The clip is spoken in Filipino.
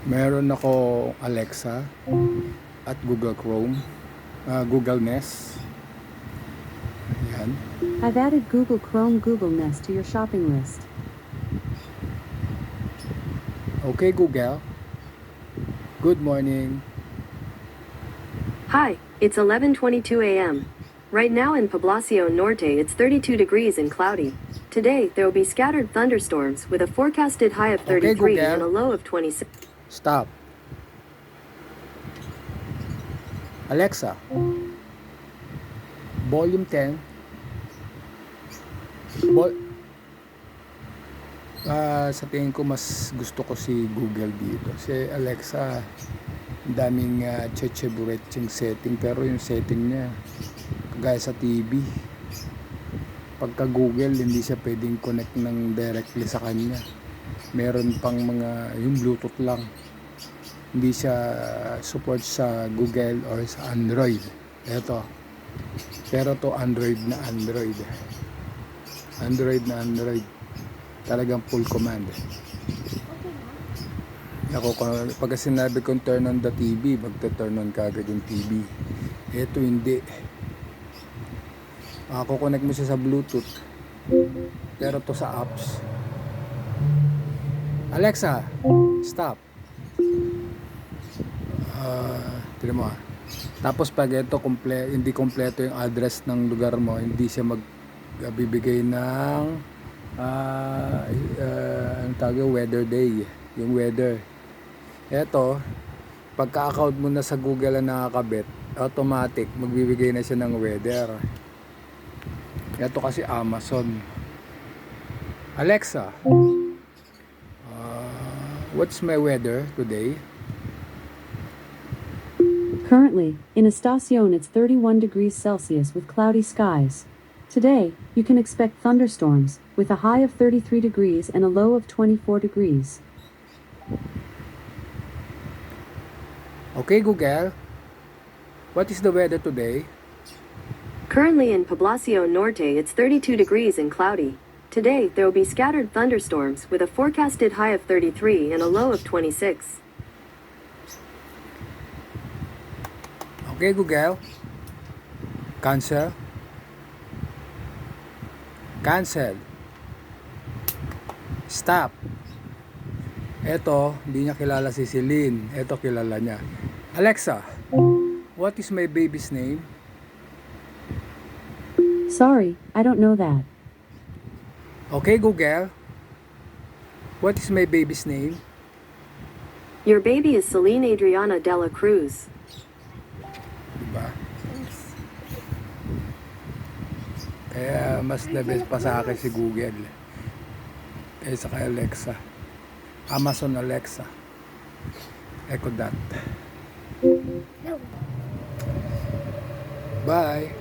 Meron ako Alexa at Google Chrome, Google Nest. Yan. I've added Google Chrome Google Nest to your shopping list. Okay, Google. Good morning. Hi, it's 11:22 a.m. Right now in Poblacion Norte it's 32 degrees and cloudy. Today there will be scattered thunderstorms with a forecasted high of 33 and a low of 26. Stop. Alexa, volume 10. Sa tingin ko mas gusto ko si Google dito. Si Alexa, daming checheburetsing setting, pero yung setting niya kagaya sa TV. Pagka Google, hindi siya pwedeng connect ng directly sa kanya. Meron pang mga yung Bluetooth lang. Hindi siya support sa Google or sa Android. Eto. Pero to Android na Android. Android na Android. Talagang full command. Ako, pag sinabi kong turn on the TV, magta-turn on kagad yung TV. Ito hindi. Kukonect mo siya sa Bluetooth. Pero to sa apps. Alexa, stop. Tignan mo. Tapos pag ito hindi kompleto yung address ng lugar mo, hindi siya magbibigay ng ang tawag weather day, yung weather. Ito, pagka-account mo na sa Google na nakakabit, automatic magbibigay na siya ng weather. Ito kasi Amazon. Alexa, what's my weather today? Currently, in Estacion it's 31 degrees Celsius with cloudy skies. Today, you can expect thunderstorms, with a high of 33 degrees and a low of 24 degrees. Okay, Google, what is the weather today? Currently in Poblacion Norte it's 32 degrees and cloudy. Today there will be scattered thunderstorms with a forecasted high of 33 and a low of 26. Okay, Google, cancel. Cancel. Stop. Eto, hindi niya kilala si Celine. Eto, kilala niya. Alexa, what is my baby's name? Sorry, I don't know that. Okay, Google, what is my baby's name? Your baby is Celine Adriana Dela Cruz. Diba? Kaya mas the best pa sa akin si Google kaysa kay Alexa. Amazon Alexa. Echo Dot. Bye.